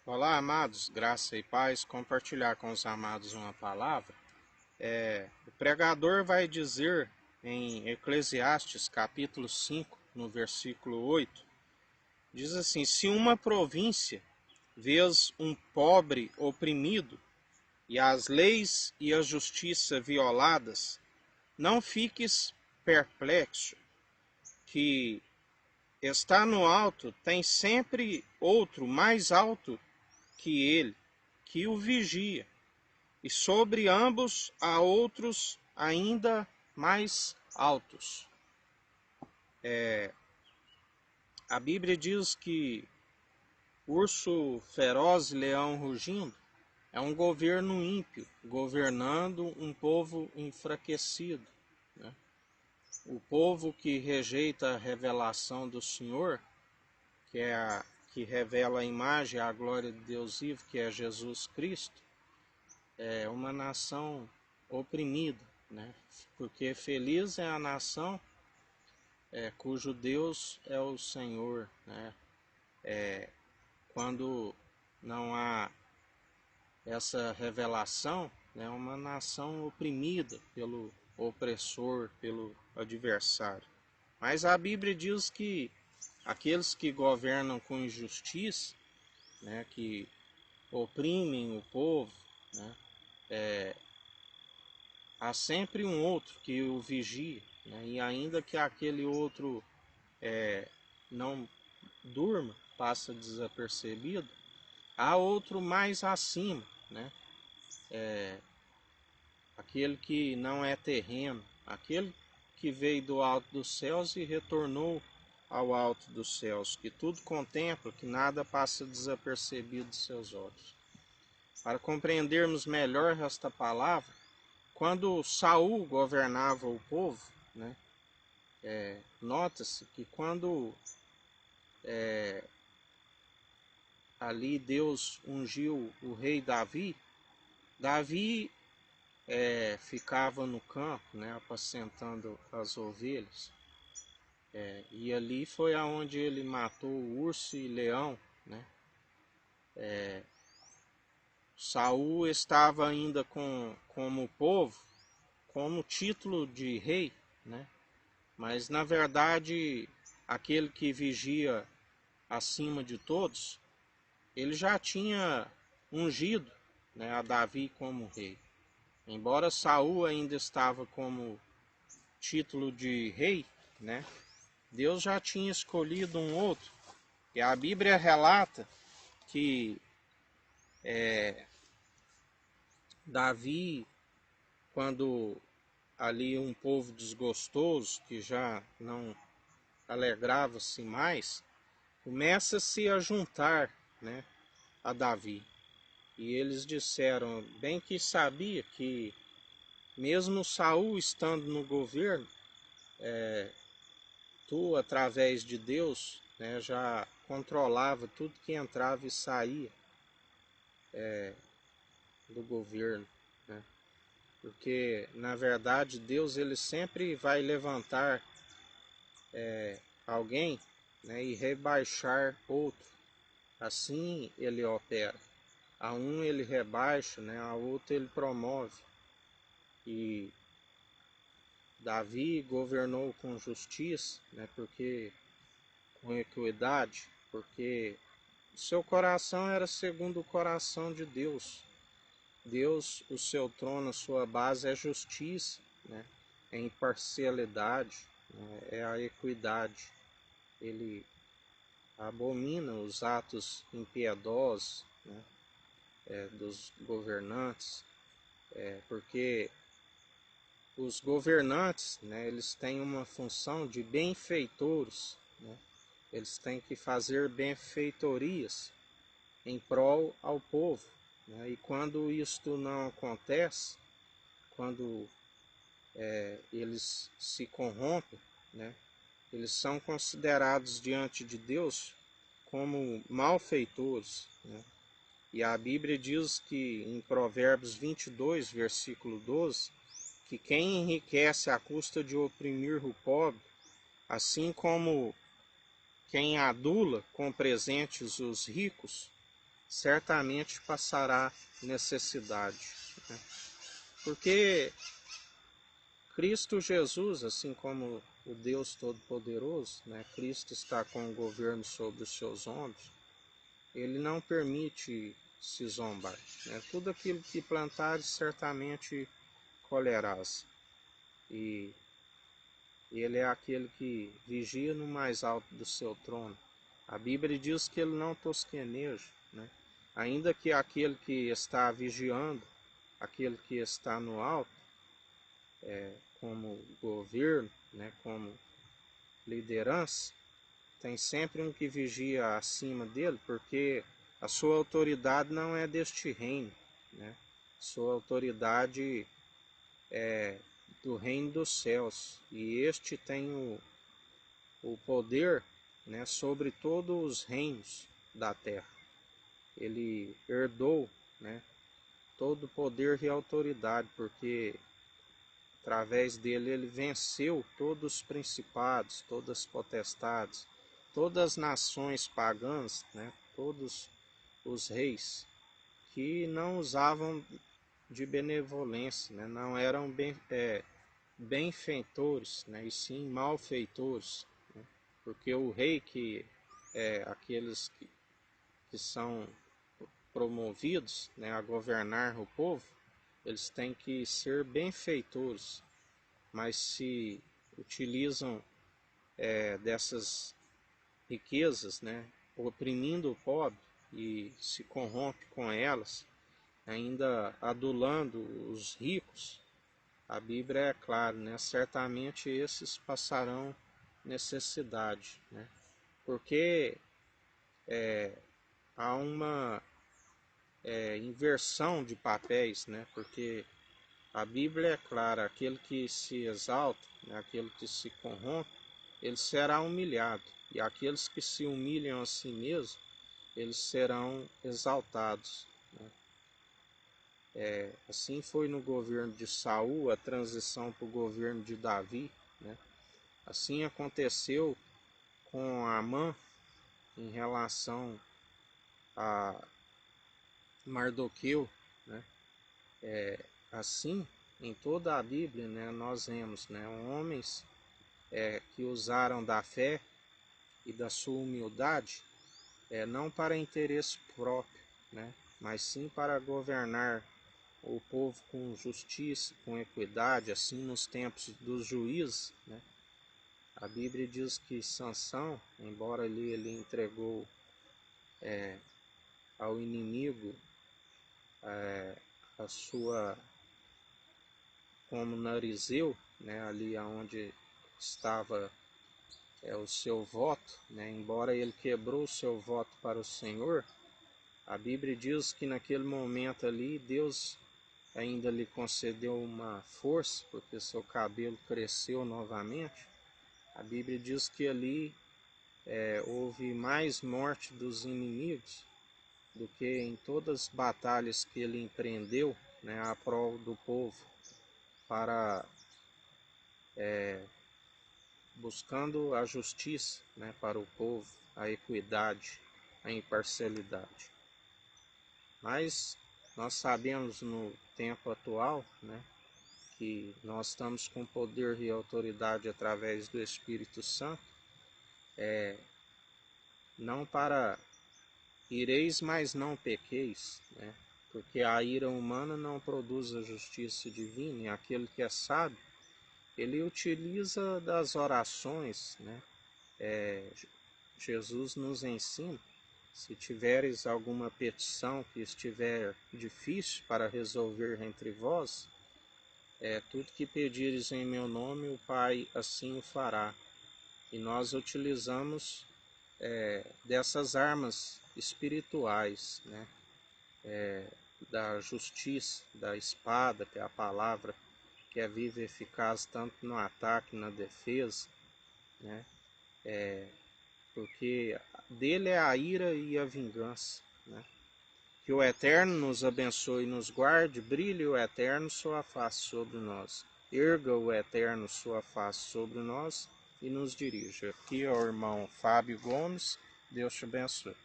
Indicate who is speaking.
Speaker 1: Olá, amados, graça e paz, compartilhar com os amados uma palavra. O pregador vai dizer em Eclesiastes capítulo 5, no versículo 8, diz assim: se uma província vês um pobre oprimido, e as leis e a justiça violadas, não fiques perplexo, que está no alto tem sempre outro mais alto que ele, que o vigia. E sobre ambos há outros ainda mais altos. A Bíblia diz que urso feroz e leão rugindo é um governo ímpio, governando um povo enfraquecido, né? O povo que rejeita a revelação do Senhor, que revela a imagem e a glória de Deus vivo, que é Jesus Cristo, é uma nação oprimida, né? Porque feliz é a nação cujo Deus é o Senhor, né? Quando não há essa revelação, é uma nação oprimida pelo opressor, pelo adversário. Mas a Bíblia diz que aqueles que governam com injustiça, né, que oprimem o povo, né, há sempre um outro que o vigia, né, e ainda que aquele outro não durma, passa desapercebido, há outro mais acima, né? Aquele que não é terreno, aquele que veio do alto dos céus e retornou ao alto dos céus, que tudo contempla, que nada passa desapercebido de seus olhos. Para compreendermos melhor esta palavra, quando Saul governava o povo, né, nota-se que quando ali Deus ungiu o rei Davi, Davi ficava no campo, né, apacentando as ovelhas. E ali foi aonde ele matou o urso e leão, né? Saul estava ainda como povo, como título de rei, né? Mas na verdade aquele que vigia acima de todos, ele já tinha ungido, né, a Davi como rei. Embora Saul ainda estava como título de rei, né? Deus já tinha escolhido um outro. E a Bíblia relata que Davi, quando ali um povo desgostoso, que já não alegrava-se mais, começa-se a juntar, né, a Davi. E eles disseram, bem que sabia que mesmo Saul estando no governo, tu, através de Deus, né, já controlava tudo que entrava e saía do governo, né? Porque na verdade Deus ele sempre vai levantar alguém, né, e rebaixar outro. Assim ele opera. A um ele rebaixa, né, a outro ele promove. E Davi governou com justiça, né, porque com equidade, porque o seu coração era segundo o coração de Deus. Deus, o seu trono, a sua base é justiça, né? É imparcialidade, né? É a equidade. Ele abomina os atos impiedosos, né, dos governantes, porque os governantes, né, eles têm uma função de benfeitores, né? Eles têm que fazer benfeitorias em prol ao povo, né? E quando isto não acontece, quando eles se corrompem, né, eles são considerados diante de Deus como malfeitores, né? E a Bíblia diz que em Provérbios 22, versículo 12, que quem enriquece à custa de oprimir o pobre, assim como quem adula com presentes os ricos, certamente passará necessidade, né? Porque Cristo Jesus, assim como o Deus Todo-Poderoso, né, Cristo está com o governo sobre os seus ombros, ele não permite se zombar, né? Tudo aquilo que plantares certamente colherás. E ele é aquele que vigia no mais alto do seu trono. A Bíblia diz que ele não tosqueneja, né? Ainda que aquele que está vigiando, aquele que está no alto, como governo, né, como liderança, tem sempre um que vigia acima dele, porque a sua autoridade não é deste reino, né? Sua autoridade é do reino dos céus, e este tem o poder, né, sobre todos os reinos da terra. Ele herdou, né, todo o poder e autoridade, porque através dele ele venceu todos os principados, todas as potestades, todas as nações pagãs, né, todos os reis que não usavam de benevolência, né, não eram benfeitores, né, e sim malfeitores, né, porque o rei que é aqueles que são promovidos, né, a governar o povo, eles têm que ser benfeitores, mas se utilizam dessas riquezas, né, oprimindo o pobre e se corrompe com elas, ainda adulando os ricos, a Bíblia é clara, né, certamente esses passarão necessidade, né, porque há uma inversão de papéis, né, porque a Bíblia é clara, aquele que se exalta, né, aquele que se corrompe, ele será humilhado. E aqueles que se humilham a si mesmos, eles serão exaltados, né? Assim foi no governo de Saul, a transição para o governo de Davi, né? Assim aconteceu com Amã em relação a Mardoqueu, né? Assim, em toda a Bíblia, né, nós vemos, né, homens que usaram da fé e da sua humildade, não para interesse próprio, né, mas sim para governar o povo com justiça, com equidade, assim nos tempos dos juízes, né. A Bíblia diz que Sansão, embora ele entregou ao inimigo a sua, como narizeu, né, ali onde estava o seu voto, né, embora ele quebrou o seu voto para o Senhor, a Bíblia diz que naquele momento ali Deus ainda lhe concedeu uma força, porque seu cabelo cresceu novamente. A Bíblia diz que ali houve mais morte dos inimigos do que em todas as batalhas que ele empreendeu, né, a prol do povo, para buscando a justiça, né, para o povo, a equidade, a imparcialidade. Mas nós sabemos no tempo atual, né, que nós estamos com poder e autoridade através do Espírito Santo, não para ireis, mas não pequeis, né, porque a ira humana não produz a justiça divina, e aquele que é sábio, ele utiliza das orações, né, Jesus nos ensina, se tiveres alguma petição que estiver difícil para resolver entre vós, tudo que pedires em meu nome, o Pai assim o fará. E nós utilizamos dessas armas espirituais, né? Da justiça, da espada, que é a palavra, que é viva e eficaz tanto no ataque, na defesa, né? Porque dele é a ira e a vingança, né? Que o Eterno nos abençoe e nos guarde, brilhe o Eterno sua face sobre nós, erga o Eterno sua face sobre nós e nos dirija. Aqui é o irmão Fábio Gomes, Deus te abençoe.